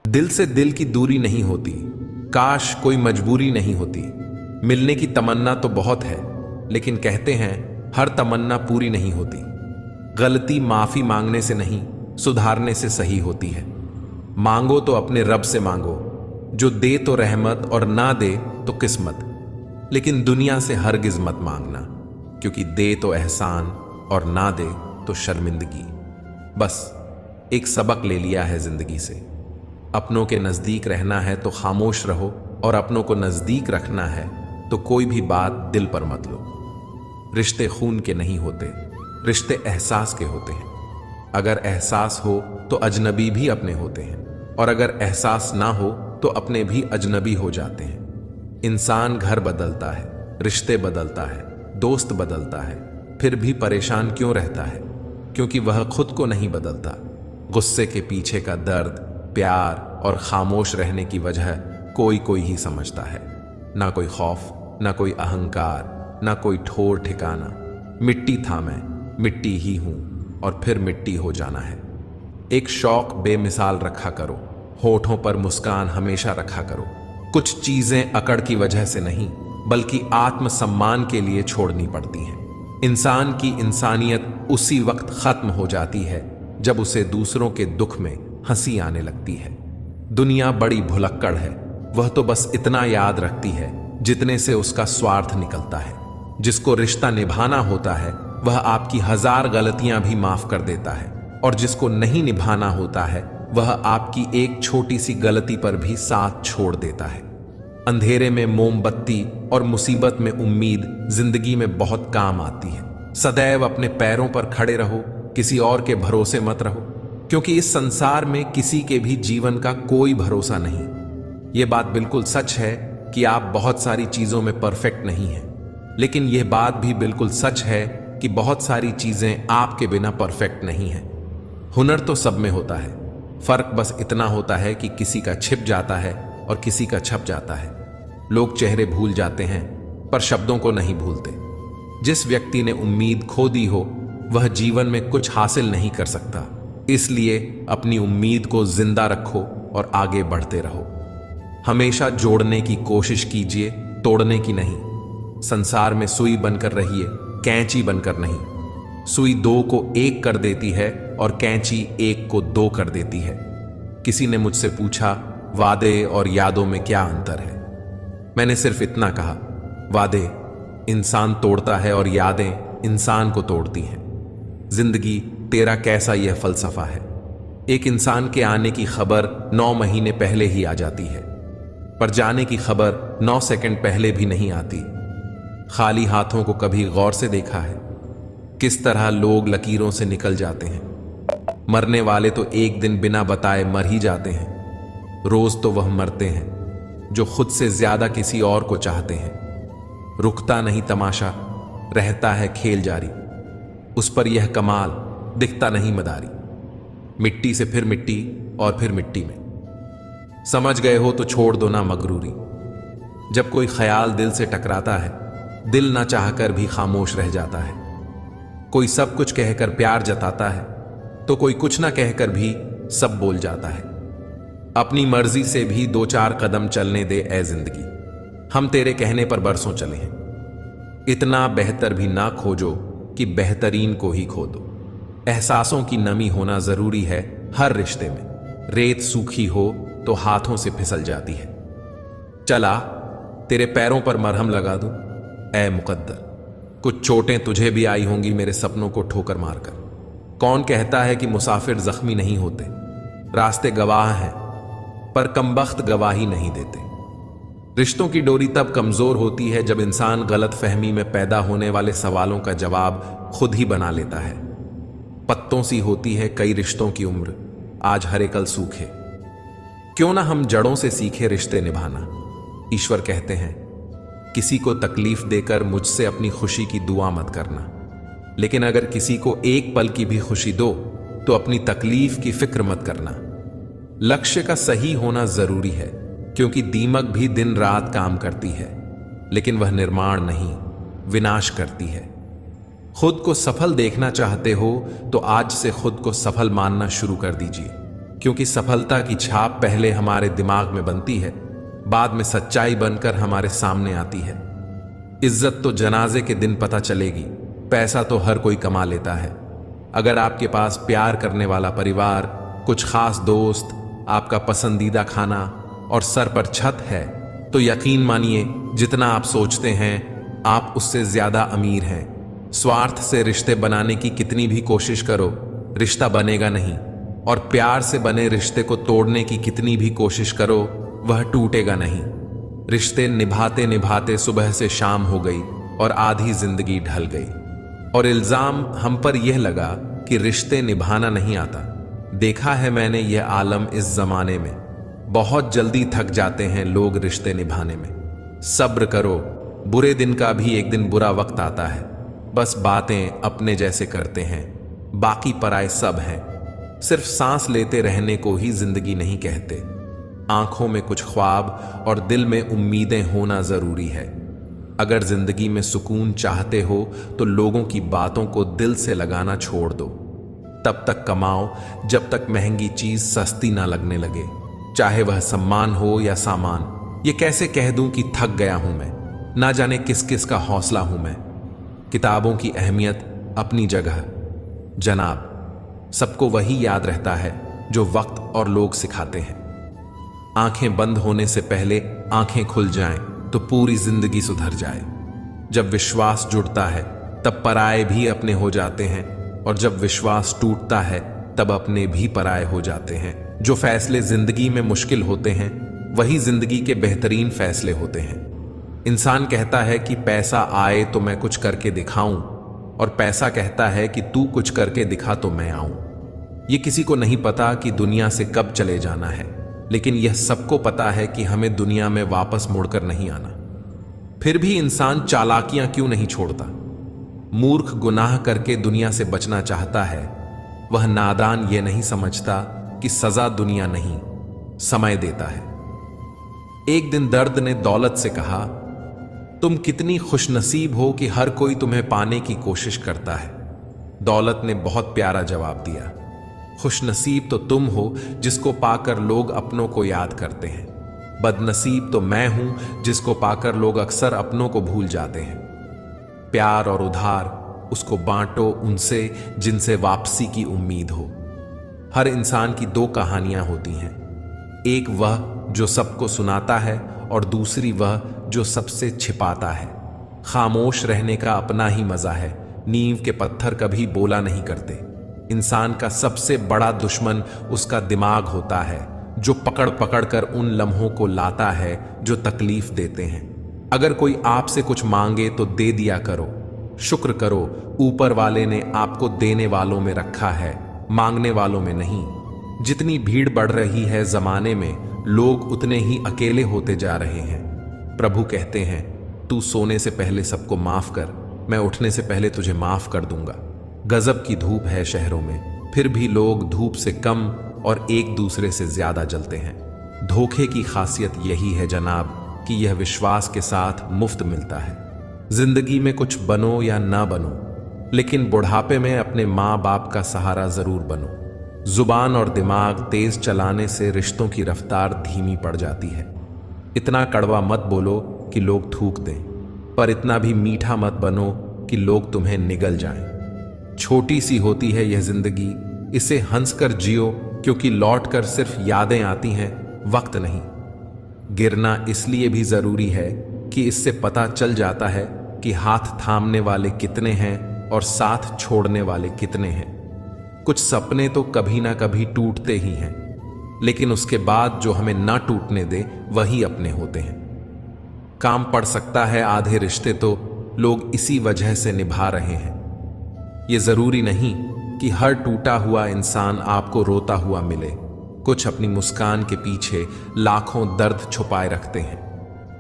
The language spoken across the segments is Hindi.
दिल से दिल की दूरी नहीं होती, काश कोई मजबूरी नहीं होती। मिलने की तमन्ना तो बहुत है, लेकिन कहते हैं हर तमन्ना पूरी नहीं होती। गलती माफी मांगने से नहीं, सुधारने से सही होती है। मांगो तो अपने रब से मांगो, जो दे तो रहमत और ना दे तो किस्मत। लेकिन दुनिया से हरगिज मत मांगना, क्योंकि दे तो एहसान और ना दे तो शर्मिंदगी। बस एक सबक ले लिया है जिंदगी से, अपनों के नजदीक रहना है तो खामोश रहो, और अपनों को नजदीक रखना है तो कोई भी बात दिल पर मत लो। रिश्ते खून के नहीं होते, रिश्ते एहसास के होते हैं। अगर एहसास हो तो अजनबी भी अपने होते हैं, और अगर एहसास ना हो तो अपने भी अजनबी हो जाते हैं। इंसान घर बदलता है, रिश्ते बदलता है, दोस्त बदलता है, फिर भी परेशान क्यों रहता है? क्योंकि वह खुद को नहीं बदलता। गुस्से के पीछे का दर्द, प्यार और खामोश रहने की वजह कोई कोई ही समझता है। ना कोई खौफ, ना कोई अहंकार, ना कोई ठोर ठिकाना। मिट्टी था मैं, मिट्टी ही हूं, और फिर मिट्टी हो जाना है। एक शौक बेमिसाल रखा करो, होठों पर मुस्कान हमेशा रखा करो। कुछ चीजें अकड़ की वजह से नहीं, बल्कि आत्मसम्मान के लिए छोड़नी पड़ती हैं। इंसान की इंसानियत उसी वक्त खत्म हो जाती है जब उसे दूसरों के दुख में हंसी आने लगती है। दुनिया बड़ी भुलक्कड़ है, वह तो बस इतना याद रखती है जितने से उसका स्वार्थ निकलता है। जिसको रिश्ता निभाना होता है वह आपकी 1000 गलतियां भी माफ कर देता है, और जिसको नहीं निभाना होता है वह आपकी एक छोटी सी गलती पर भी साथ छोड़ देता है। अंधेरे में मोमबत्ती और मुसीबत में उम्मीद जिंदगी में बहुत काम आती है। सदैव अपने पैरों पर खड़े रहो, किसी और के भरोसे मत रहो, क्योंकि इस संसार में किसी के भी जीवन का कोई भरोसा नहीं। यह बात बिल्कुल सच है कि आप बहुत सारी चीजों में परफेक्ट नहीं हैं, लेकिन यह बात भी बिल्कुल सच है कि बहुत सारी चीजें आपके बिना परफेक्ट नहीं हैं। हुनर तो सब में होता है, फर्क बस इतना होता है कि किसी का छिप जाता है और किसी का छप जाता है। लोग चेहरे भूल जाते हैं, पर शब्दों को नहीं भूलते। जिस व्यक्ति ने उम्मीद खो दी हो वह जीवन में कुछ हासिल नहीं कर सकता। इसलिए अपनी उम्मीद को जिंदा रखो और आगे बढ़ते रहो। हमेशा जोड़ने की कोशिश कीजिए, तोड़ने की नहीं। संसार में सुई बनकर रहिए, कैंची बनकर नहीं। सुई 2 को 1 कर देती है और कैंची 1 को 2 कर देती है। किसी ने मुझसे पूछा, वादे और यादों में क्या अंतर है? मैंने सिर्फ इतना कहा, वादे इंसान तोड़ता है और यादें इंसान को तोड़ती हैं। जिंदगी तेरा कैसा यह फलसफा है। एक इंसान के आने की खबर 9 महीने पहले ही आ जाती है, पर जाने की खबर 9 सेकंड पहले भी नहीं आती। खाली हाथों को कभी गौर से देखा है? किस तरह लोग लकीरों से निकल जाते हैं। मरने वाले तो एक दिन बिना बताए मर ही जाते हैं। रोज तो वह मरते हैं जो खुद से ज्यादा किसी और को चाहते हैं। रुकता नहीं तमाशा, रहता है खेल जारी। उस पर यह कमाल, दिखता नहीं मदारी। मिट्टी से फिर मिट्टी और फिर मिट्टी में। समझ गए हो तो छोड़ दो ना मगरूरी। जब कोई ख्याल दिल से टकराता है, दिल ना चाहकर भी खामोश रह जाता है। कोई सब कुछ कहकर प्यार जताता है, तो कोई कुछ ना कहकर भी सब बोल जाता है। अपनी मर्जी से भी 2-4 कदम चलने दे ए जिंदगी। हम तेरे कहने पर बरसों चले हैं। इतना बेहतर भी ना खोजो कि बेहतरीन को ही खो दो। एहसासों की नमी होना जरूरी है हर रिश्ते में। रेत सूखी हो तो हाथों से फिसल जाती है। चला तेरे पैरों पर मरहम लगा दूं ए मुकद्दर। कुछ चोटें तुझे भी आई होंगी मेरे सपनों को ठोकर मारकर। कौन कहता है कि मुसाफिर जख्मी नहीं होते? रास्ते गवाह हैं, पर कमबख्त गवाही नहीं देते। रिश्तों की डोरी तब कमजोर होती है जब इंसान गलत फहमी में पैदा होने वाले सवालों का जवाब खुद ही बना लेता है। पत्तों सी होती है कई रिश्तों की उम्र, आज हरे कल सूखे। क्यों ना हम जड़ों से सीखे रिश्ते निभाना। ईश्वर कहते हैं, किसी को तकलीफ देकर मुझसे अपनी खुशी की दुआ मत करना, लेकिन अगर किसी को एक पल की भी खुशी दो तो अपनी तकलीफ की फिक्र मत करना। लक्ष्य का सही होना जरूरी है, क्योंकि दीमक भी दिन रात काम करती है, लेकिन वह निर्माण नहीं, विनाश करती है। खुद को सफल देखना चाहते हो तो आज से खुद को सफल मानना शुरू कर दीजिए, क्योंकि सफलता की छाप पहले हमारे दिमाग में बनती है, बाद में सच्चाई बनकर हमारे सामने आती है। इज्जत तो जनाजे के दिन पता चलेगी, पैसा तो हर कोई कमा लेता है। अगर आपके पास प्यार करने वाला परिवार, कुछ खास दोस्त, आपका पसंदीदा खाना और सर पर छत है, तो यकीन मानिए जितना आप सोचते हैं आप उससे ज्यादा अमीर हैं। स्वार्थ से रिश्ते बनाने की कितनी भी कोशिश करो, रिश्ता बनेगा नहीं, और प्यार से बने रिश्ते को तोड़ने की कितनी भी कोशिश करो, वह टूटेगा नहीं। रिश्ते निभाते निभाते सुबह से शाम हो गई और आधी जिंदगी ढल गई, और इल्जाम हम पर यह लगा कि रिश्ते निभाना नहीं आता। देखा है मैंने यह आलम इस जमाने में, बहुत जल्दी थक जाते हैं लोग रिश्ते निभाने में। सब्र करो, बुरे दिन का भी एक दिन बुरा वक्त आता है। बस बातें अपने जैसे करते हैं, बाकी पराए सब हैं। सिर्फ सांस लेते रहने को ही जिंदगी नहीं कहते। आंखों में कुछ ख्वाब और दिल में उम्मीदें होना जरूरी है। अगर जिंदगी में सुकून चाहते हो तो लोगों की बातों को दिल से लगाना छोड़ दो। तब तक कमाओ जब तक महंगी चीज सस्ती ना लगने लगे, चाहे वह सम्मान हो या सामान। ये कैसे कह दूं कि थक गया हूं मैं, ना जाने किस किस का हौसला हूं मैं। किताबों की अहमियत अपनी जगह जनाब, सबको वही याद रहता है जो वक्त और लोग सिखाते हैं। आंखें बंद होने से पहले आंखें खुल जाएं तो पूरी जिंदगी सुधर जाए। जब विश्वास जुड़ता है तब पराये भी अपने हो जाते हैं, और जब विश्वास टूटता है तब अपने भी पराये हो जाते हैं। जो फैसले जिंदगी में मुश्किल होते हैं वही जिंदगी के बेहतरीन फैसले होते हैं। इंसान कहता है कि पैसा आए तो मैं कुछ करके दिखाऊं, और पैसा कहता है कि तू कुछ करके दिखा तो मैं आऊं। ये किसी को नहीं पता कि दुनिया से कब चले जाना है, लेकिन यह सबको पता है कि हमें दुनिया में वापस मुड़कर नहीं आना। फिर भी इंसान चालाकियां क्यों नहीं छोड़ता? मूर्ख गुनाह करके दुनिया से बचना चाहता है। वह नादान ये नहीं समझता कि सजा दुनिया नहीं, समय देता है। एक दिन दर्द ने दौलत से कहा, तुम कितनी खुशनसीब हो कि हर कोई तुम्हें पाने की कोशिश करता है। दौलत ने बहुत प्यारा जवाब दिया, खुशनसीब तो तुम हो जिसको पाकर लोग अपनों को याद करते हैं। बदनसीब तो मैं हूं जिसको पाकर लोग अक्सर अपनों को भूल जाते हैं। प्यार और उधार उसको बांटो उनसे जिनसे वापसी की उम्मीद हो। हर इंसान की दो कहानियां होती हैं, एक वह जो सबको सुनाता है और दूसरी वह जो सबसे छिपाता है। खामोश रहने का अपना ही मजा है। नींव के पत्थर कभी बोला नहीं करते। इंसान का सबसे बड़ा दुश्मन उसका दिमाग होता है, जो पकड़ पकड़ कर उन लम्हों को लाता है जो तकलीफ देते हैं। अगर कोई आपसे कुछ मांगे तो दे दिया करो, शुक्र करो ऊपर वाले ने आपको देने वालों में रखा है, मांगने वालों में नहीं। जितनी भीड़ बढ़ रही है जमाने में, लोग उतने ही अकेले होते जा रहे हैं। प्रभु कहते हैं, तू सोने से पहले सबको माफ कर, मैं उठने से पहले तुझे माफ कर दूंगा। गजब की धूप है शहरों में, फिर भी लोग धूप से कम और एक दूसरे से ज्यादा जलते हैं। धोखे की खासियत यही है जनाब कि यह विश्वास के साथ मुफ्त मिलता है। जिंदगी में कुछ बनो या ना बनो, लेकिन बुढ़ापे में अपने माँ बाप का सहारा जरूर बनो। जुबान और दिमाग तेज चलाने से रिश्तों की रफ्तार धीमी पड़ जाती है। इतना कड़वा मत बोलो कि लोग थूक दें, पर इतना भी मीठा मत बनो कि लोग तुम्हें निगल जाएं। छोटी सी होती है यह जिंदगी, इसे हंसकर जियो, क्योंकि लौट कर सिर्फ यादें आती हैं, वक्त नहीं। गिरना इसलिए भी जरूरी है कि इससे पता चल जाता है कि हाथ थामने वाले कितने हैं और साथ छोड़ने वाले कितने हैं। कुछ सपने तो कभी ना कभी टूटते ही हैं, लेकिन उसके बाद जो हमें ना टूटने दे वही अपने होते हैं। काम पड़ सकता है आधे रिश्ते तो लोग इसी वजह से निभा रहे हैं। ये जरूरी नहीं कि हर टूटा हुआ इंसान आपको रोता हुआ मिले। कुछ अपनी मुस्कान के पीछे लाखों दर्द छुपाए रखते हैं।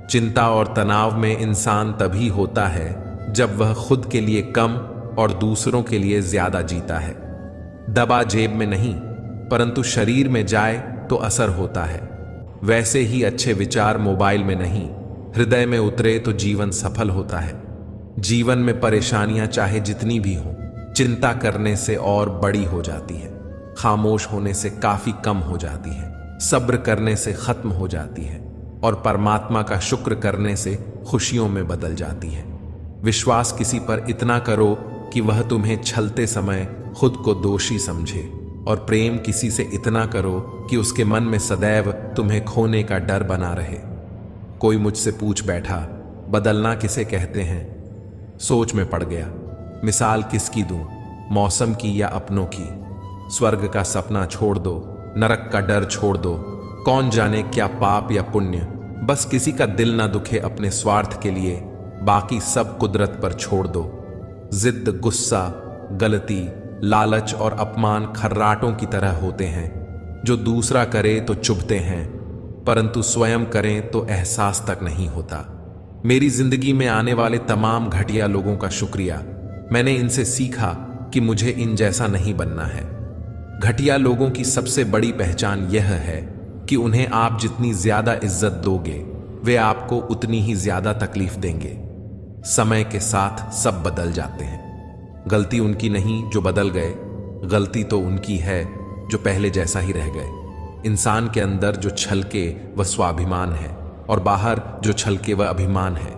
चिंता और तनाव में इंसान तभी होता है जब वह खुद के लिए कम और दूसरों के लिए ज्यादा जीता है। दबा जेब में नहीं, परंतु शरीर में जाए तो असर होता है। वैसे ही अच्छे विचार मोबाइल में नहीं, हृदय में उतरे तो जीवन सफल होता है। जीवन में परेशानियां चाहे जितनी भी हों, चिंता करने से और बड़ी हो जाती है। खामोश होने से काफी कम हो जाती है, सब्र करने से खत्म हो जाती है और परमात्मा का शुक्र करने से खुशियों में बदल जाती है। विश्वास किसी पर इतना करो कि वह तुम्हें छलते समय खुद को दोषी समझे, और प्रेम किसी से इतना करो कि उसके मन में सदैव तुम्हें खोने का डर बना रहे। कोई मुझसे पूछ बैठा, बदलना किसे कहते हैं? सोच में पड़ गया, मिसाल किसकी दूं, मौसम की या अपनों की? स्वर्ग का सपना छोड़ दो, नरक का डर छोड़ दो, कौन जाने क्या पाप या पुण्य, बस किसी का दिल ना दुखे अपने स्वार्थ के लिए, बाकी सब कुदरत पर छोड़ दो। जिद, गुस्सा, गलती, लालच और अपमान खर्राटों की तरह होते हैं, जो दूसरा करे तो चुभते हैं, परंतु स्वयं करें तो एहसास तक नहीं होता। मेरी जिंदगी में आने वाले तमाम घटिया लोगों का शुक्रिया, मैंने इनसे सीखा कि मुझे इन जैसा नहीं बनना है। घटिया लोगों की सबसे बड़ी पहचान यह है कि उन्हें आप जितनी ज्यादा इज्जत दोगे, वे आपको उतनी ही ज्यादा तकलीफ देंगे। समय के साथ सब बदल जाते हैं। गलती उनकी नहीं जो बदल गए, गलती तो उनकी है जो पहले जैसा ही रह गए। इंसान के अंदर जो छलके वह स्वाभिमान है और बाहर जो छलके वह अभिमान है।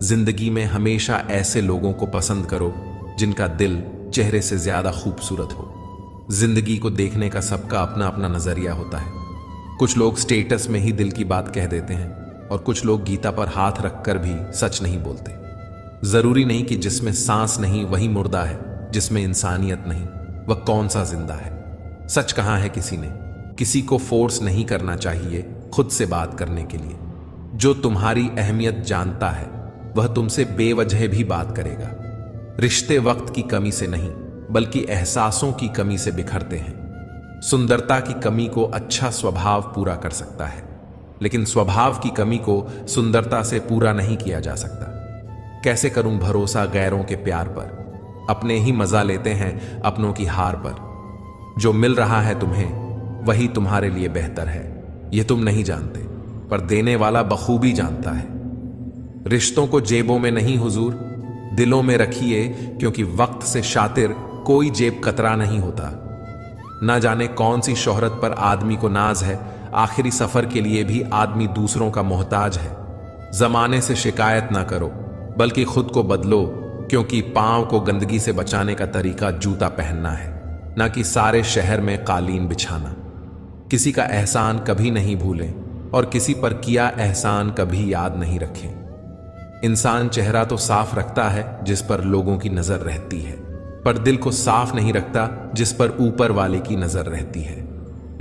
जिंदगी में हमेशा ऐसे लोगों को पसंद करो जिनका दिल चेहरे से ज्यादा खूबसूरत हो। जिंदगी को देखने का सबका अपना अपना नजरिया होता है। कुछ लोग स्टेटस में ही दिल की बात कह देते हैं और कुछ लोग गीता पर हाथ रखकर भी सच नहीं बोलते। जरूरी नहीं कि जिसमें सांस नहीं वही मुर्दा है, जिसमें इंसानियत नहीं वह कौन सा जिंदा है। सच कहा है किसी ने, किसी को फोर्स नहीं करना चाहिए खुद से बात करने के लिए। जो तुम्हारी अहमियत जानता है वह तुमसे बेवजह भी बात करेगा। रिश्ते वक्त की कमी से नहीं बल्कि एहसासों की कमी से बिखरते हैं। सुंदरता की कमी को अच्छा स्वभाव पूरा कर सकता है, लेकिन स्वभाव की कमी को सुंदरता से पूरा नहीं किया जा सकता। कैसे करूं भरोसा गैरों के प्यार पर, अपने ही मजा लेते हैं अपनों की हार पर। जो मिल रहा है तुम्हें वही तुम्हारे लिए बेहतर है, यह तुम नहीं जानते, पर देने वाला बखूबी जानता है। रिश्तों को जेबों में नहीं हुजूर, दिलों में रखिए, क्योंकि वक्त से शातिर कोई जेब कतरा नहीं होता। ना जाने कौन सी शोहरत पर आदमी को नाज है, आखिरी सफर के लिए भी आदमी दूसरों का मोहताज है। जमाने से शिकायत ना करो बल्कि खुद को बदलो, क्योंकि पांव को गंदगी से बचाने का तरीका जूता पहनना है, ना कि सारे शहर में कालीन बिछाना। किसी का एहसान कभी नहीं भूलें और किसी पर किया एहसान कभी याद नहीं रखें। इंसान चेहरा तो साफ रखता है जिस पर लोगों की नजर रहती है, पर दिल को साफ नहीं रखता जिस पर ऊपर वाले की नजर रहती है।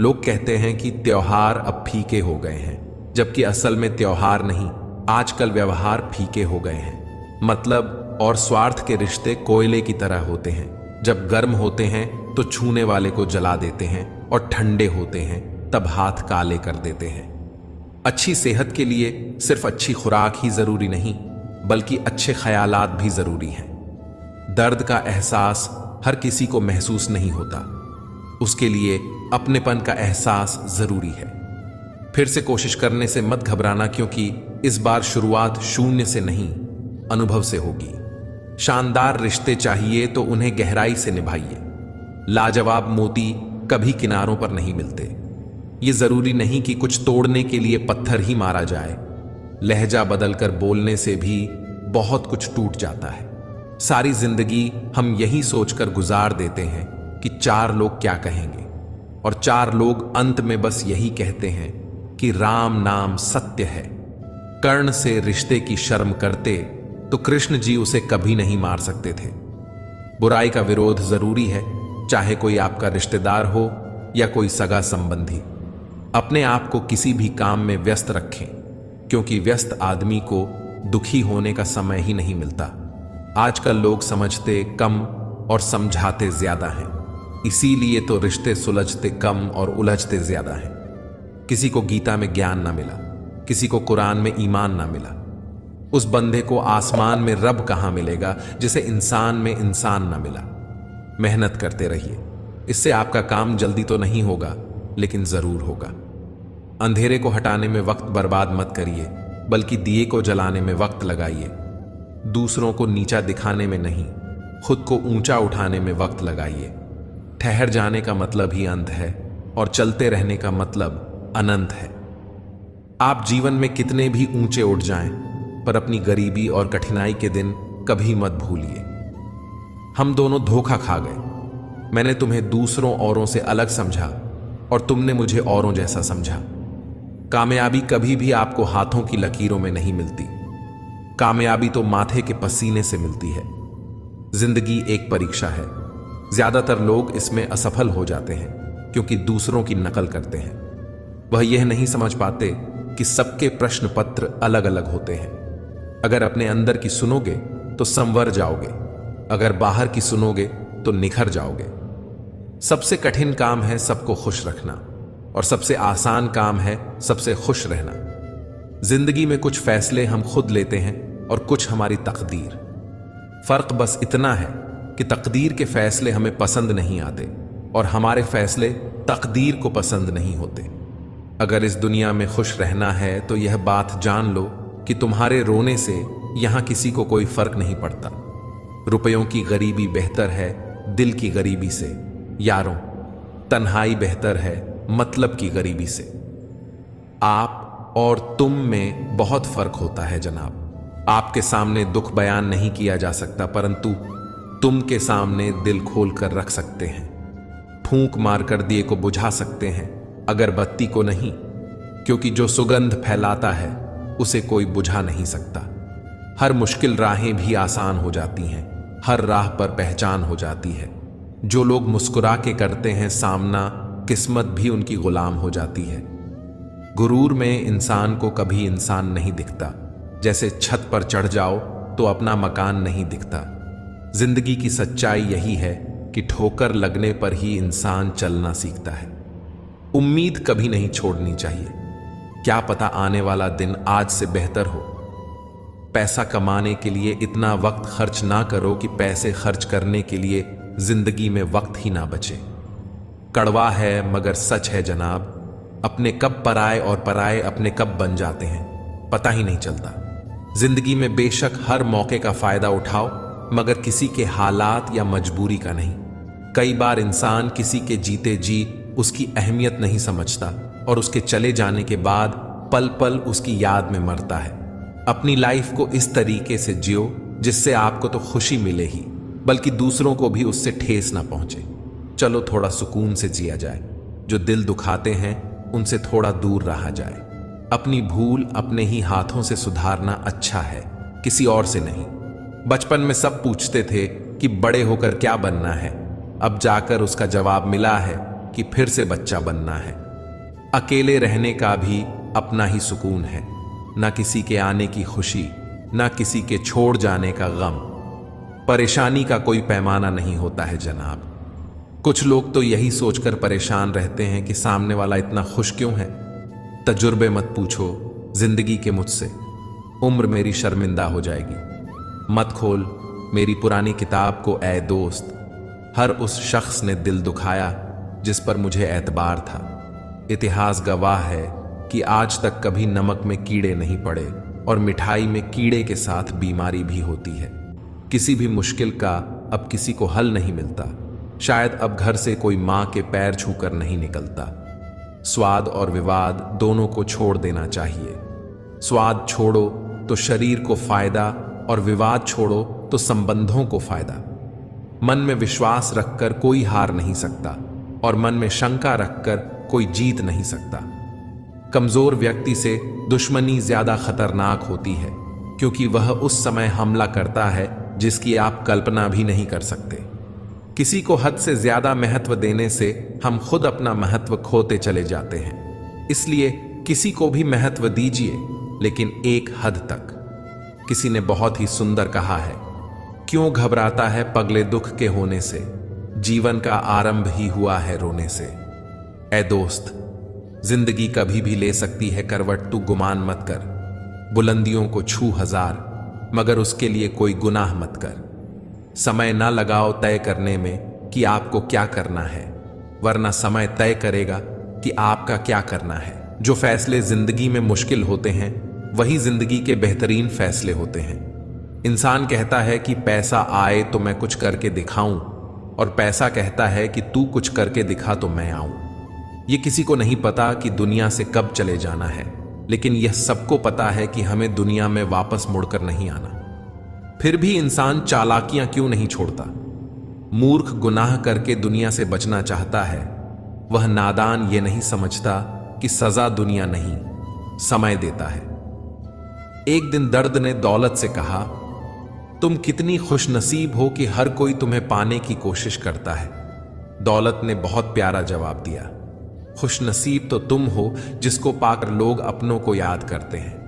लोग कहते हैं कि त्योहार अब फीके हो गए हैं, जबकि असल में त्योहार नहीं, आजकल व्यवहार फीके हो गए हैं। मतलब और स्वार्थ के रिश्ते कोयले की तरह होते हैं, जब गर्म होते हैं तो छूने वाले को जला देते हैं और ठंडे होते हैं तब हाथ काले कर देते हैं। अच्छी सेहत के लिए सिर्फ अच्छी खुराक ही जरूरी नहीं बल्कि अच्छे ख्यालात भी जरूरी हैं। दर्द का एहसास हर किसी को महसूस नहीं होता, उसके लिए अपनेपन का एहसास जरूरी है। फिर से कोशिश करने से मत घबराना, क्योंकि इस बार शुरुआत शून्य से नहीं अनुभव से होगी। शानदार रिश्ते चाहिए तो उन्हें गहराई से निभाइए। लाजवाब मोती कभी किनारों पर नहीं मिलते। ये जरूरी नहीं कि कुछ तोड़ने के लिए पत्थर ही मारा जाए। लहजा बदलकर बोलने से भी बहुत कुछ टूट जाता है। सारी जिंदगी हम यही सोचकर गुजार देते हैं कि 4 लोग क्या कहेंगे, और 4 लोग अंत में बस यही कहते हैं कि राम नाम सत्य है। कर्ण से रिश्ते की शर्म करते तो कृष्ण जी उसे कभी नहीं मार सकते थे। बुराई का विरोध जरूरी है, चाहे कोई आपका रिश्तेदार हो या कोई सगा संबंधी। अपने आप को किसी भी काम में व्यस्त रखें, क्योंकि व्यस्त आदमी को दुखी होने का समय ही नहीं मिलता। आजकल लोग समझते कम और समझाते ज्यादा हैं, इसीलिए तो रिश्ते सुलझते कम और उलझते ज्यादा हैं। किसी को गीता में ज्ञान ना मिला, किसी को कुरान में ईमान ना मिला। उस बंदे को आसमान में रब कहां मिलेगा जिसे इंसान में इंसान ना मिला। मेहनत करते रहिए, इससे आपका काम जल्दी तो नहीं होगा लेकिन जरूर होगा। अंधेरे को हटाने में वक्त बर्बाद मत करिए, बल्कि दिए को जलाने में वक्त लगाइए। दूसरों को नीचा दिखाने में नहीं, खुद को ऊंचा उठाने में वक्त लगाइए। ठहर जाने का मतलब ही अंत है और चलते रहने का मतलब अनंत है। आप जीवन में कितने भी ऊंचे उठ जाएं, पर अपनी गरीबी और कठिनाई के दिन कभी मत भूलिए। हम दोनों धोखा खा गए। मैंने तुम्हें दूसरों औरों से अलग समझा और तुमने मुझे औरों जैसा समझा। कामयाबी कभी भी आपको हाथों की लकीरों में नहीं मिलती। कामयाबी तो माथे के पसीने से मिलती है। जिंदगी एक परीक्षा है। ज्यादातर लोग इसमें असफल हो जाते हैं क्योंकि दूसरों की नकल करते हैं। वह यह नहीं समझ पाते कि सबके प्रश्न पत्र अलग अलग होते हैं। अगर अपने अंदर की सुनोगे तो संवर जाओगे, अगर बाहर की सुनोगे तो निखर जाओगे। सबसे कठिन काम है सबको खुश रखना और सबसे आसान काम है सबसे खुश रहना। जिंदगी में कुछ फैसले हम खुद लेते हैं और कुछ हमारी तकदीर। फर्क बस इतना है कि तकदीर के फैसले हमें पसंद नहीं आते और हमारे फैसले तकदीर को पसंद नहीं होते। अगर इस दुनिया में खुश रहना है तो यह बात जान लो कि तुम्हारे रोने से यहां किसी को कोई फर्क नहीं पड़ता। रुपयों की गरीबी बेहतर है दिल की गरीबी से। यारों, तन्हाई बेहतर है मतलब की गरीबी से। आप और तुम में बहुत फर्क होता है जनाब। आपके सामने दुख बयान नहीं किया जा सकता, परंतु तुम के सामने दिल खोल कर रख सकते हैं। फूंक मारकर दिए को बुझा सकते हैं, अगरबत्ती को नहीं, क्योंकि जो सुगंध फैलाता है उसे कोई बुझा नहीं सकता। हर मुश्किल राहें भी आसान हो जाती हैं, हर राह पर पहचान हो जाती है। जो लोग मुस्कुरा के करते हैं सामना, किस्मत भी उनकी गुलाम हो जाती है। गुरूर में इंसान को कभी इंसान नहीं दिखता। जैसे छत पर चढ़ जाओ तो अपना मकान नहीं दिखता। जिंदगी की सच्चाई यही है कि ठोकर लगने पर ही इंसान चलना सीखता है। उम्मीद कभी नहीं छोड़नी चाहिए। क्या पता आने वाला दिन आज से बेहतर हो। पैसा कमाने के लिए इतना वक्त खर्च ना करो कि पैसे खर्च करने के लिए जिंदगी में वक्त ही ना बचे। कड़वा है मगर सच है जनाब, अपने कब पराए और पराए अपने कब बन जाते हैं पता ही नहीं चलता। जिंदगी में बेशक हर मौके का फायदा उठाओ, मगर किसी के हालात या मजबूरी का नहीं। कई बार इंसान किसी के जीते जी उसकी अहमियत नहीं समझता और उसके चले जाने के बाद पल पल उसकी याद में मरता है। अपनी लाइफ को इस तरीके से जियो जिससे आपको तो खुशी मिले ही, बल्कि दूसरों को भी उससे ठेस ना पहुंचे। चलो थोड़ा सुकून से जिया जाए। जो दिल दुखाते हैं उनसे थोड़ा दूर रहा जाए। अपनी भूल अपने ही हाथों से सुधारना अच्छा है, किसी और से नहीं। बचपन में सब पूछते थे कि बड़े होकर क्या बनना है। अब जाकर उसका जवाब मिला है कि फिर से बच्चा बनना है। अकेले रहने का भी अपना ही सुकून है। ना किसी के आने की खुशी, ना किसी के छोड़ जाने का गम। परेशानी का कोई पैमाना नहीं होता है जनाब। कुछ लोग तो यही सोचकर परेशान रहते हैं कि सामने वाला इतना खुश क्यों है। तजुर्बे मत पूछो जिंदगी के मुझसे, उम्र मेरी शर्मिंदा हो जाएगी। मत खोल मेरी पुरानी किताब को ऐ दोस्त, हर उस शख्स ने दिल दुखाया जिस पर मुझे एतबार था। इतिहास गवाह है कि आज तक कभी नमक में कीड़े नहीं पड़े और मिठाई में कीड़े के साथ बीमारी भी होती है। किसी भी मुश्किल का अब किसी को हल नहीं मिलता। शायद अब घर से कोई मां के पैर छूकर नहीं निकलता। स्वाद और विवाद दोनों को छोड़ देना चाहिए। स्वाद छोड़ो तो शरीर को फायदा और विवाद छोड़ो तो संबंधों को फायदा। मन में विश्वास रखकर कोई हार नहीं सकता और मन में शंका रखकर कोई जीत नहीं सकता। कमजोर व्यक्ति से दुश्मनी ज्यादा खतरनाक होती है, क्योंकि वह उस समय हमला करता है जिसकी आप कल्पना भी नहीं कर सकते। किसी को हद से ज्यादा महत्व देने से हम खुद अपना महत्व खोते चले जाते हैं। इसलिए किसी को भी महत्व दीजिए, लेकिन एक हद तक। किसी ने बहुत ही सुंदर कहा है, क्यों घबराता है पगले दुख के होने से, जीवन का आरंभ ही हुआ है रोने से। ऐ दोस्त, जिंदगी कभी भी ले सकती है करवट, तू गुमान मत कर। बुलंदियों को छू हजार, मगर उसके लिए कोई गुनाह मत कर। समय ना लगाओ तय करने में कि आपको क्या करना है, वरना समय तय करेगा कि आपका क्या करना है। जो फैसले जिंदगी में मुश्किल होते हैं वही जिंदगी के बेहतरीन फैसले होते हैं। इंसान कहता है कि पैसा आए तो मैं कुछ करके दिखाऊं, और पैसा कहता है कि तू कुछ करके दिखा तो मैं आऊं। ये किसी को नहीं पता कि दुनिया से कब चले जाना है, लेकिन यह सबको पता है कि हमें दुनिया में वापस मुड़कर नहीं आना। फिर भी इंसान चालाकियां क्यों नहीं छोड़ता? मूर्ख गुनाह करके दुनिया से बचना चाहता है। वह नादान ये नहीं समझता कि सजा दुनिया नहीं, समय देता है। एक दिन दर्द ने दौलत से कहा, तुम कितनी खुशनसीब हो कि हर कोई तुम्हें पाने की कोशिश करता है। दौलत ने बहुत प्यारा जवाब दिया, खुशनसीब तो तुम हो जिसको पाकर लोग अपनों को याद करते हैं।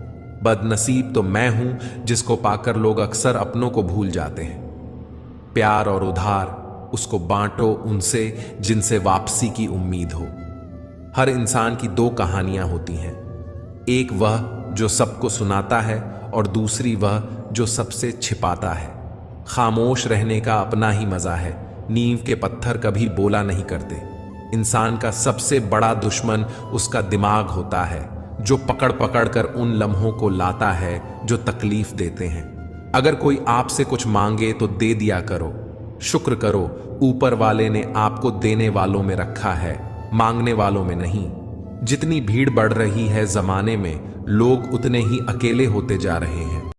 बदनसीब तो मैं हूं जिसको पाकर लोग अक्सर अपनों को भूल जाते हैं। प्यार और उधार उसको बांटो उनसे जिनसे वापसी की उम्मीद हो। हर इंसान की दो कहानियां होती हैं, एक वह जो सबको सुनाता है और दूसरी वह जो सबसे छिपाता है। खामोश रहने का अपना ही मजा है। नींव के पत्थर कभी बोला नहीं करते। इंसान का सबसे बड़ा दुश्मन उसका दिमाग होता है, जो पकड़ पकड़ कर उन लम्हों को लाता है जो तकलीफ देते हैं। अगर कोई आपसे कुछ मांगे तो दे दिया करो। शुक्र करो, ऊपर वाले ने आपको देने वालों में रखा है, मांगने वालों में नहीं। जितनी भीड़ बढ़ रही है जमाने में, लोग उतने ही अकेले होते जा रहे हैं।